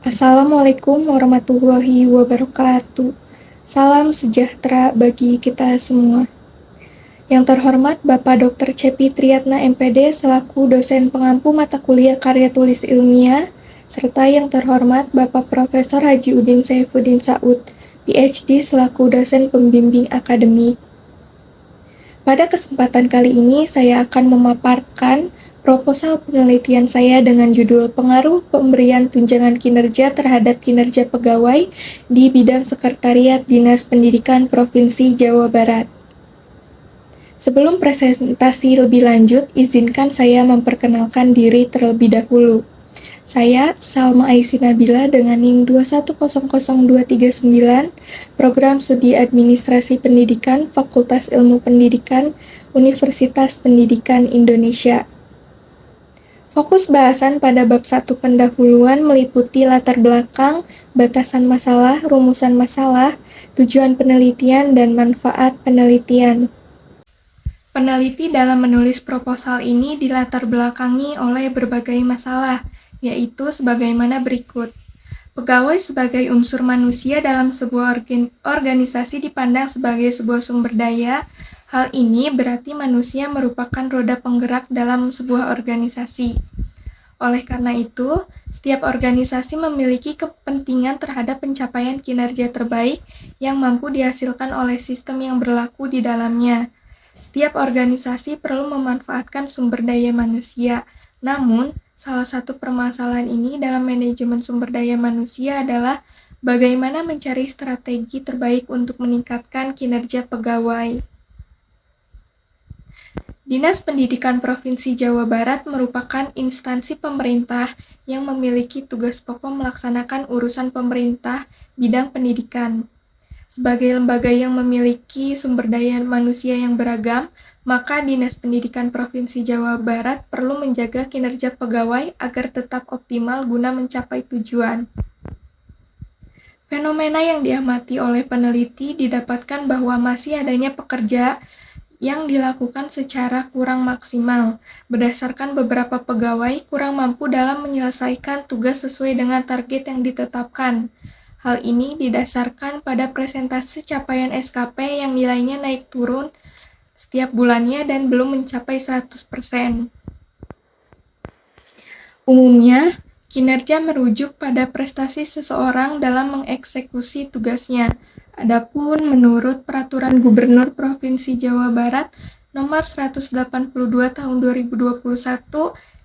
Assalamualaikum warahmatullahi wabarakatuh. Salam sejahtera bagi kita semua. Yang terhormat Bapak Dr. Cepi Triatna MPD selaku dosen pengampu mata kuliah karya tulis ilmiah, serta yang terhormat Bapak Profesor Haji Udin Saifuddin Saud, PhD selaku dosen pembimbing akademik. Pada kesempatan kali ini saya akan memaparkan proposal penelitian saya dengan judul Pengaruh Pemberian Tunjangan Kinerja Terhadap Kinerja Pegawai di Bidang Sekretariat Dinas Pendidikan Provinsi Jawa Barat. Sebelum presentasi lebih lanjut, izinkan saya memperkenalkan diri terlebih dahulu. Saya, Salma Aisyah Nabila dengan NIM 2100239, Program Studi Administrasi Pendidikan, Fakultas Ilmu Pendidikan, Universitas Pendidikan Indonesia. Fokus bahasan pada bab 1 pendahuluan meliputi latar belakang, batasan masalah, rumusan masalah, tujuan penelitian, dan manfaat penelitian. Peneliti dalam menulis proposal ini dilatar belakangi oleh berbagai masalah, yaitu sebagaimana berikut. Pegawai sebagai unsur manusia dalam sebuah organisasi dipandang sebagai sebuah sumber daya. Hal ini berarti manusia merupakan roda penggerak dalam sebuah organisasi. Oleh karena itu, setiap organisasi memiliki kepentingan terhadap pencapaian kinerja terbaik yang mampu dihasilkan oleh sistem yang berlaku di dalamnya. Setiap organisasi perlu memanfaatkan sumber daya manusia. Namun, salah satu permasalahan ini dalam manajemen sumber daya manusia adalah bagaimana mencari strategi terbaik untuk meningkatkan kinerja pegawai. Dinas Pendidikan Provinsi Jawa Barat merupakan instansi pemerintah yang memiliki tugas pokok melaksanakan urusan pemerintah bidang pendidikan. Sebagai lembaga yang memiliki sumber daya manusia yang beragam, maka Dinas Pendidikan Provinsi Jawa Barat perlu menjaga kinerja pegawai agar tetap optimal guna mencapai tujuan. Fenomena yang diamati oleh peneliti didapatkan bahwa masih adanya pekerja yang dilakukan secara kurang maksimal. Berdasarkan beberapa pegawai kurang mampu dalam menyelesaikan tugas sesuai dengan target yang ditetapkan. Hal ini didasarkan pada presentase capaian SKP yang nilainya naik turun setiap bulannya dan belum mencapai 100%. Umumnya, kinerja merujuk pada prestasi seseorang dalam mengeksekusi tugasnya. Adapun menurut Peraturan Gubernur Provinsi Jawa Barat Nomor 182 Tahun 2021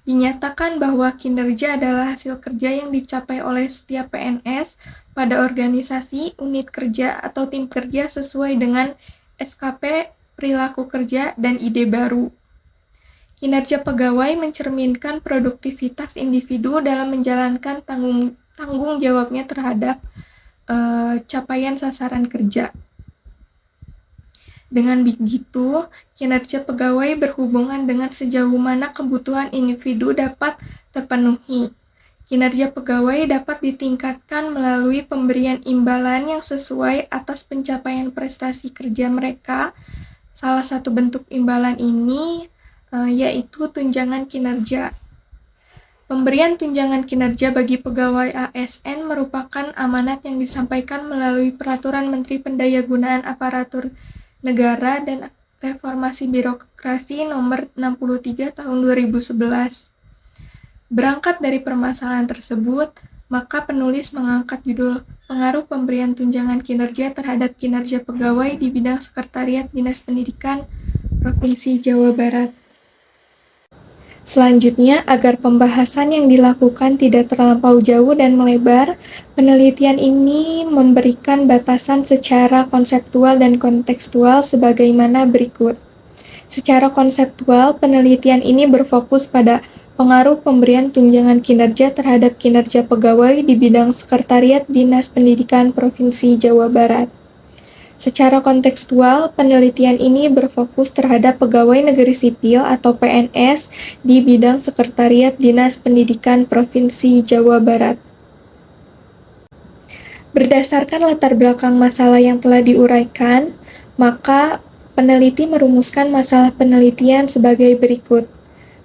dinyatakan bahwa kinerja adalah hasil kerja yang dicapai oleh setiap PNS pada organisasi, unit kerja, atau tim kerja sesuai dengan SKP, perilaku kerja, dan ide baru. Kinerja pegawai mencerminkan produktivitas individu dalam menjalankan tanggung jawabnya terhadap capaian sasaran kerja. Dengan begitu, kinerja pegawai berhubungan dengan sejauh mana kebutuhan individu dapat terpenuhi. Kinerja pegawai dapat ditingkatkan melalui pemberian imbalan yang sesuai atas pencapaian prestasi kerja mereka. Salah satu bentuk imbalan ini yaitu tunjangan kinerja. Pemberian tunjangan kinerja bagi pegawai ASN merupakan amanat yang disampaikan melalui Peraturan Menteri Pendayagunaan Aparatur Negara dan Reformasi Birokrasi Nomor 63 Tahun 2011. Berangkat dari permasalahan tersebut, maka penulis mengangkat judul Pengaruh Pemberian Tunjangan Kinerja Terhadap Kinerja Pegawai di Bidang Sekretariat Dinas Pendidikan Provinsi Jawa Barat. Selanjutnya, agar pembahasan yang dilakukan tidak terlampau jauh dan melebar, penelitian ini memberikan batasan secara konseptual dan kontekstual sebagaimana berikut. Secara konseptual, penelitian ini berfokus pada pengaruh pemberian tunjangan kinerja terhadap kinerja pegawai di bidang sekretariat Dinas Pendidikan Provinsi Jawa Barat. Secara kontekstual, penelitian ini berfokus terhadap pegawai negeri sipil atau PNS di bidang sekretariat Dinas Pendidikan Provinsi Jawa Barat. Berdasarkan latar belakang masalah yang telah diuraikan, maka peneliti merumuskan masalah penelitian sebagai berikut.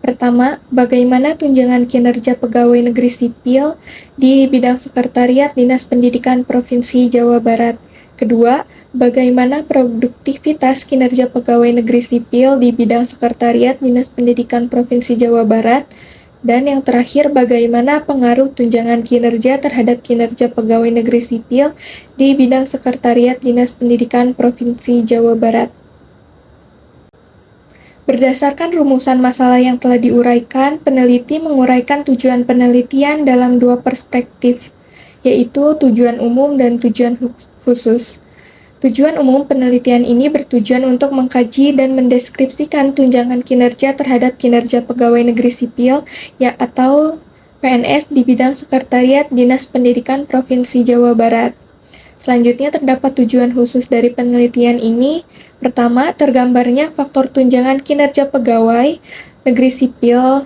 Pertama, bagaimana tunjangan kinerja pegawai negeri sipil di bidang sekretariat Dinas Pendidikan Provinsi Jawa Barat. Kedua, bagaimana produktivitas kinerja pegawai negeri sipil di bidang sekretariat Dinas Pendidikan Provinsi Jawa Barat. Dan yang terakhir, bagaimana pengaruh tunjangan kinerja terhadap kinerja pegawai negeri sipil di bidang sekretariat Dinas Pendidikan Provinsi Jawa Barat. Berdasarkan rumusan masalah yang telah diuraikan, peneliti menguraikan tujuan penelitian dalam dua perspektif, yaitu tujuan umum dan tujuan khusus. Tujuan umum penelitian ini bertujuan untuk mengkaji dan mendeskripsikan tunjangan kinerja terhadap kinerja pegawai negeri sipil atau PNS di bidang sekretariat Dinas Pendidikan Provinsi Jawa Barat. Selanjutnya terdapat tujuan khusus dari penelitian ini. Pertama, tergambarnya faktor tunjangan kinerja pegawai negeri sipil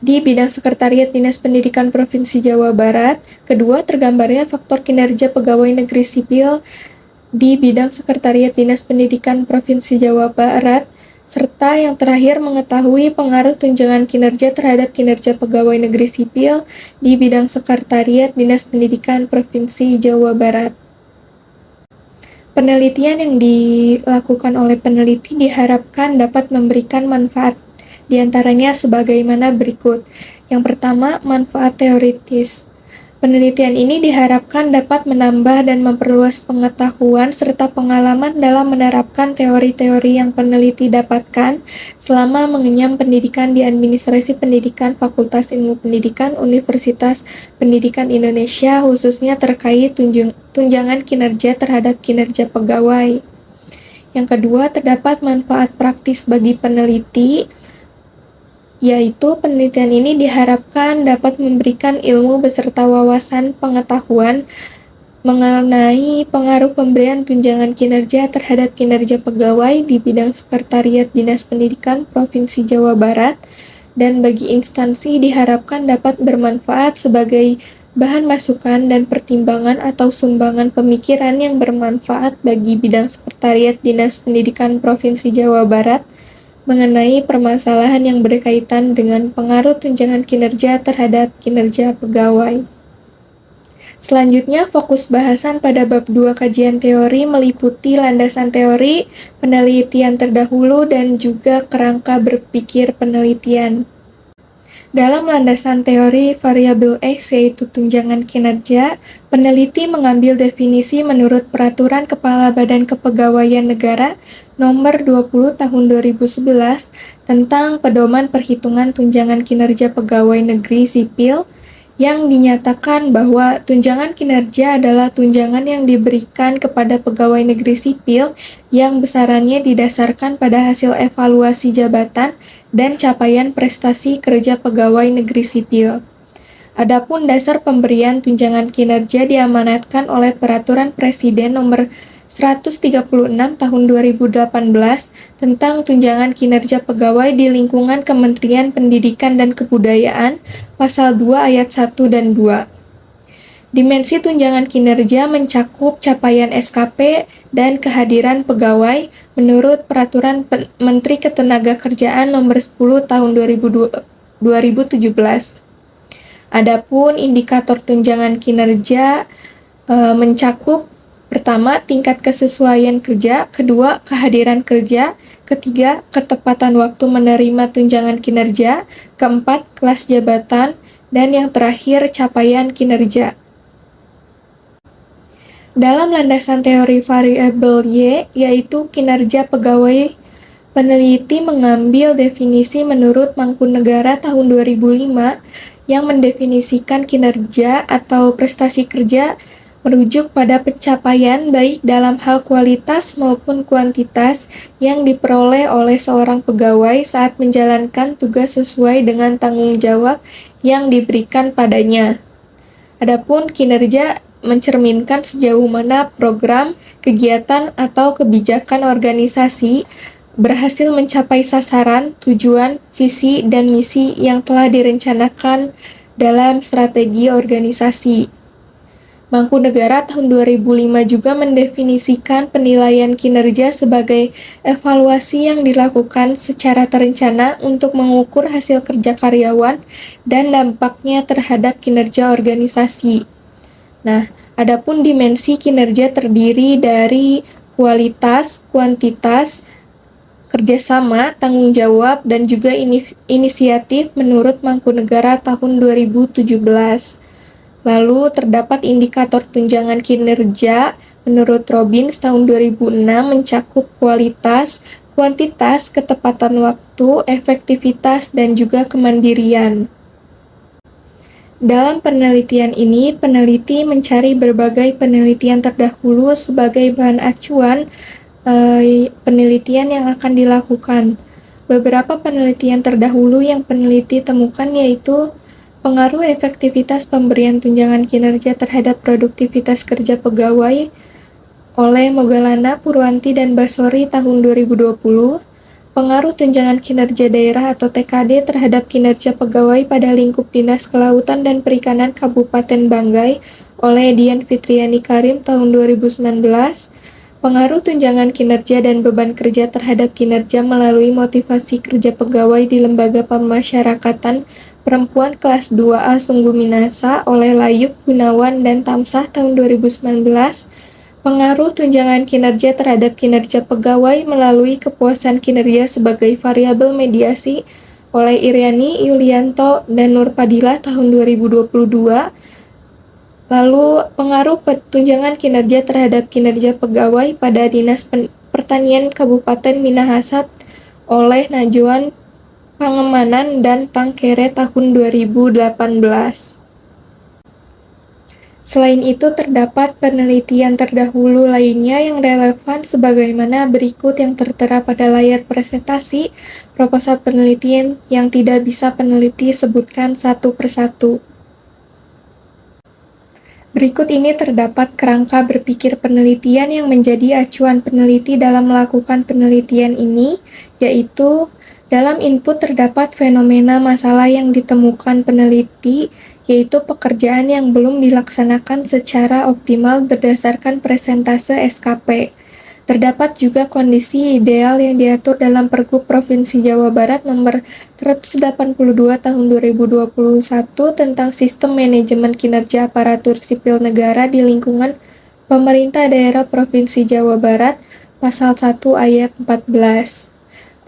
di bidang sekretariat Dinas Pendidikan Provinsi Jawa Barat. Kedua, tergambarnya faktor kinerja pegawai negeri sipil di bidang sekretariat Dinas Pendidikan Provinsi Jawa Barat. Serta yang terakhir, mengetahui pengaruh tunjangan kinerja terhadap kinerja pegawai negeri sipil di bidang sekretariat Dinas Pendidikan Provinsi Jawa Barat. Penelitian yang dilakukan oleh peneliti diharapkan dapat memberikan manfaat, diantaranya sebagaimana berikut. Yang pertama, manfaat teoritis. Penelitian ini diharapkan dapat menambah dan memperluas pengetahuan serta pengalaman dalam menerapkan teori-teori yang peneliti dapatkan selama mengenyam pendidikan di Administrasi Pendidikan Fakultas Ilmu Pendidikan Universitas Pendidikan Indonesia, khususnya terkait tunjangan kinerja terhadap kinerja pegawai. Yang kedua, terdapat manfaat praktis bagi peneliti, yaitu penelitian ini diharapkan dapat memberikan ilmu beserta wawasan pengetahuan mengenai pengaruh pemberian tunjangan kinerja terhadap kinerja pegawai di bidang sekretariat Dinas Pendidikan Provinsi Jawa Barat, dan bagi instansi diharapkan dapat bermanfaat sebagai bahan masukan dan pertimbangan atau sumbangan pemikiran yang bermanfaat bagi bidang sekretariat Dinas Pendidikan Provinsi Jawa Barat mengenai permasalahan yang berkaitan dengan pengaruh tunjangan kinerja terhadap kinerja pegawai. Selanjutnya, fokus bahasan pada bab 2 kajian teori meliputi landasan teori, penelitian terdahulu, dan juga kerangka berpikir penelitian. Dalam landasan teori variabel X, yaitu tunjangan kinerja, peneliti mengambil definisi menurut Peraturan Kepala Badan Kepegawaian Negara Nomor 20 Tahun 2011 tentang pedoman perhitungan tunjangan kinerja pegawai negeri sipil, yang dinyatakan bahwa tunjangan kinerja adalah tunjangan yang diberikan kepada pegawai negeri sipil yang besarannya didasarkan pada hasil evaluasi jabatan dan capaian prestasi kerja pegawai negeri sipil. Adapun dasar pemberian tunjangan kinerja diamanatkan oleh Peraturan Presiden Nomor 136 Tahun 2018 tentang tunjangan kinerja pegawai di lingkungan Kementerian Pendidikan dan Kebudayaan, Pasal 2 Ayat 1 dan 2. Dimensi tunjangan kinerja mencakup capaian SKP dan kehadiran pegawai menurut Peraturan Menteri Ketenagakerjaan Nomor 10 Tahun 2017. Adapun indikator tunjangan kinerja mencakup: pertama, tingkat kesesuaian kerja; kedua, kehadiran kerja; ketiga, ketepatan waktu menerima tunjangan kinerja; keempat, kelas jabatan; dan yang terakhir, capaian kinerja. Dalam landasan teori variabel Y, yaitu kinerja pegawai, peneliti mengambil definisi menurut Mangkunegara tahun 2005 yang mendefinisikan kinerja atau prestasi kerja merujuk pada pencapaian baik dalam hal kualitas maupun kuantitas yang diperoleh oleh seorang pegawai saat menjalankan tugas sesuai dengan tanggung jawab yang diberikan padanya. Adapun kinerja mencerminkan sejauh mana program, kegiatan, atau kebijakan organisasi berhasil mencapai sasaran, tujuan, visi, dan misi yang telah direncanakan dalam strategi organisasi. Mangkunegara tahun 2005 juga mendefinisikan penilaian kinerja sebagai evaluasi yang dilakukan secara terencana untuk mengukur hasil kerja karyawan dan dampaknya terhadap kinerja organisasi. Nah, adapun dimensi kinerja terdiri dari kualitas, kuantitas, kerjasama, tanggung jawab, dan juga inisiatif menurut Mangkunegara tahun 2017. Lalu terdapat indikator tunjangan kinerja menurut Robbins tahun 2006 mencakup kualitas, kuantitas, ketepatan waktu, efektivitas, dan juga kemandirian. Dalam penelitian ini, peneliti mencari berbagai penelitian terdahulu sebagai bahan acuan penelitian yang akan dilakukan. Beberapa penelitian terdahulu yang peneliti temukan yaitu pengaruh efektivitas pemberian tunjangan kinerja terhadap produktivitas kerja pegawai oleh Mogalana, Purwanti, dan Basori tahun 2020, pengaruh tunjangan kinerja daerah atau TKD terhadap kinerja pegawai pada lingkup Dinas Kelautan dan Perikanan Kabupaten Banggai oleh Dian Fitriani Karim tahun 2019, pengaruh tunjangan kinerja dan beban kerja terhadap kinerja melalui motivasi kerja pegawai di lembaga pemasyarakatan perempuan kelas 2A Sungguh Minasa oleh Layuk, Gunawan, dan Tamsah tahun 2019, pengaruh tunjangan kinerja terhadap kinerja pegawai melalui kepuasan kinerja sebagai variabel mediasi oleh Iriani, Yulianto, dan Nurpadila tahun 2022, lalu pengaruh tunjangan kinerja terhadap kinerja pegawai pada Dinas Pertanian Kabupaten Minahasa oleh Najwan Pangemanan dan Tangkere tahun 2018. Selain itu, terdapat penelitian terdahulu lainnya yang relevan sebagaimana berikut yang tertera pada layar presentasi. Proposal penelitian yang tidak bisa peneliti sebutkan satu persatu. Berikut ini terdapat kerangka berpikir penelitian yang menjadi acuan peneliti dalam melakukan penelitian ini, yaitu dalam input terdapat fenomena masalah yang ditemukan peneliti, yaitu pekerjaan yang belum dilaksanakan secara optimal berdasarkan persentase SKP. Terdapat juga kondisi ideal yang diatur dalam Pergub Provinsi Jawa Barat Nomor 182 Tahun 2021 tentang Sistem Manajemen Kinerja Aparatur Sipil Negara di lingkungan Pemerintah Daerah Provinsi Jawa Barat, Pasal 1 Ayat 14.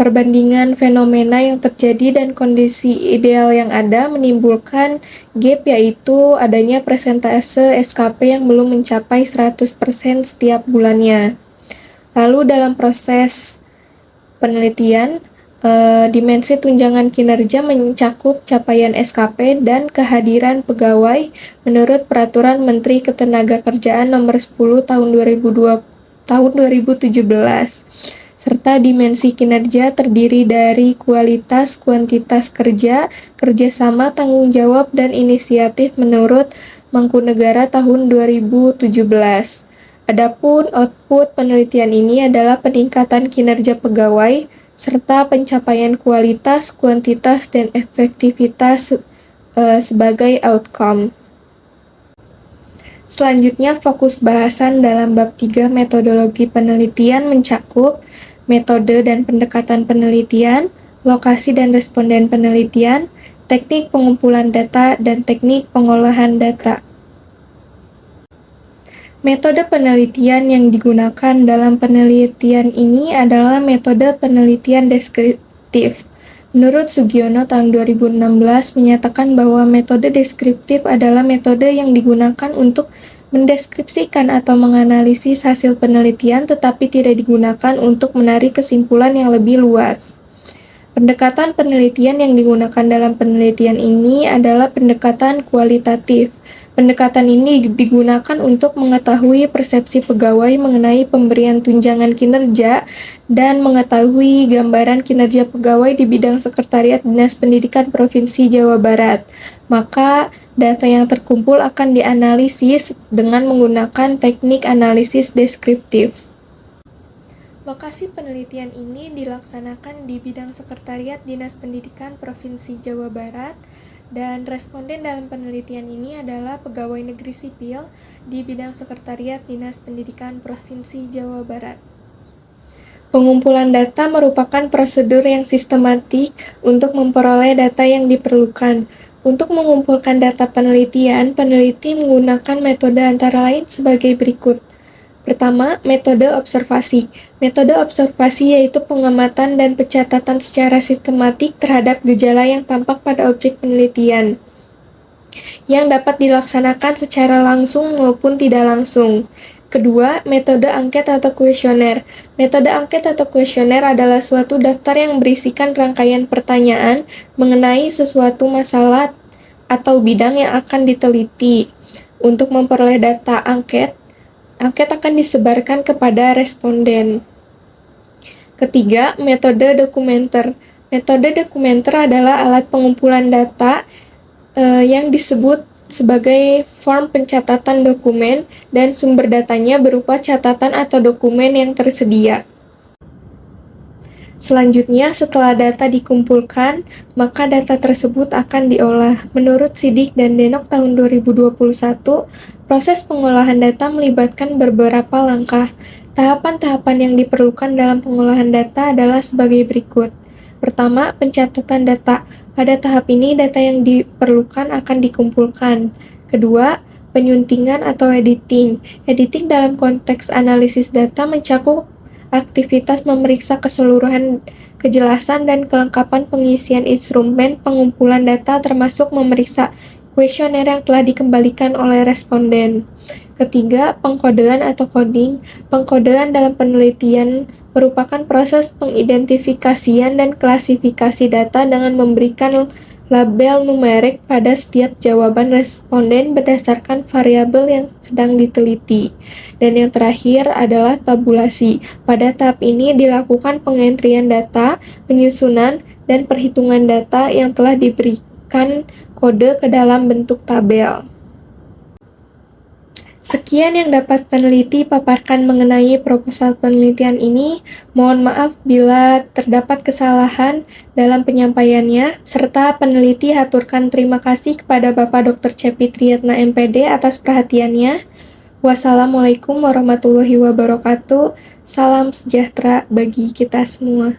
Perbandingan fenomena yang terjadi dan kondisi ideal yang ada menimbulkan gap, yaitu adanya persentase SKP yang belum mencapai 100% setiap bulannya. Lalu dalam proses penelitian, dimensi tunjangan kinerja mencakup capaian SKP dan kehadiran pegawai menurut Peraturan Menteri Ketenagakerjaan Nomor 10 Tahun 2017. Serta dimensi kinerja terdiri dari kualitas, kuantitas kerja, kerjasama, tanggung jawab, dan inisiatif menurut Mangkunegara tahun 2017. Adapun output penelitian ini adalah peningkatan kinerja pegawai, serta pencapaian kualitas, kuantitas, dan efektivitas sebagai outcome. Selanjutnya, fokus bahasan dalam bab 3 metodologi penelitian mencakup metode dan pendekatan penelitian, lokasi dan responden penelitian, teknik pengumpulan data, dan teknik pengolahan data. Metode penelitian yang digunakan dalam penelitian ini adalah metode penelitian deskriptif. Menurut Sugiono tahun 2016 menyatakan bahwa metode deskriptif adalah metode yang digunakan untuk mendeskripsikan atau menganalisis hasil penelitian tetapi tidak digunakan untuk menarik kesimpulan yang lebih luas. Pendekatan penelitian yang digunakan dalam penelitian ini adalah pendekatan kualitatif. Pendekatan ini digunakan untuk mengetahui persepsi pegawai mengenai pemberian tunjangan kinerja dan mengetahui gambaran kinerja pegawai di bidang sekretariat Dinas Pendidikan Provinsi Jawa Barat. Maka, data yang terkumpul akan dianalisis dengan menggunakan teknik analisis deskriptif. Lokasi penelitian ini dilaksanakan di bidang sekretariat Dinas Pendidikan Provinsi Jawa Barat Dan responden dalam penelitian ini adalah pegawai negeri sipil di bidang sekretariat Dinas Pendidikan Provinsi Jawa Barat. Pengumpulan data merupakan prosedur yang sistematik untuk memperoleh data yang diperlukan. Untuk mengumpulkan data penelitian, peneliti menggunakan metode antara lain sebagai berikut. Pertama, metode observasi. Metode observasi yaitu pengamatan dan pencatatan secara sistematik terhadap gejala yang tampak pada objek penelitian, yang dapat dilaksanakan secara langsung maupun tidak langsung. Kedua, metode angket atau kuesioner. Metode angket atau kuesioner adalah suatu daftar yang berisikan rangkaian pertanyaan mengenai sesuatu masalah atau bidang yang akan diteliti. Untuk memperoleh data angket akan disebarkan kepada responden. Ketiga, metode dokumenter. Metode dokumenter adalah alat pengumpulan data yang disebut sebagai form pencatatan dokumen dan sumber datanya berupa catatan atau dokumen yang tersedia. Selanjutnya, setelah data dikumpulkan, maka data tersebut akan diolah. Menurut Sidik dan Denok tahun 2021, proses pengolahan data melibatkan beberapa langkah. Tahapan-tahapan yang diperlukan dalam pengolahan data adalah sebagai berikut. Pertama, pencatatan data. Pada tahap ini, data yang diperlukan akan dikumpulkan. Kedua, penyuntingan atau editing. Editing dalam konteks analisis data mencakup aktivitas memeriksa keseluruhan kejelasan dan kelengkapan pengisian instrumen pengumpulan data termasuk memeriksa kuesioner yang telah dikembalikan oleh responden. Ketiga, pengkodean atau coding. Pengkodean dalam penelitian merupakan proses pengidentifikasian dan klasifikasi data dengan memberikan label numerik pada setiap jawaban responden berdasarkan variabel yang sedang diteliti. Dan yang terakhir adalah tabulasi. Pada tahap ini dilakukan pengentrian data, penyusunan, dan perhitungan data yang telah diberikan kode ke dalam bentuk tabel. Sekian yang dapat peneliti paparkan mengenai proposal penelitian ini. Mohon maaf bila terdapat kesalahan dalam penyampaiannya, serta peneliti haturkan terima kasih kepada Bapak Dr. Cepi Triyatna MPD atas perhatiannya. Wassalamualaikum warahmatullahi wabarakatuh. Salam sejahtera bagi kita semua.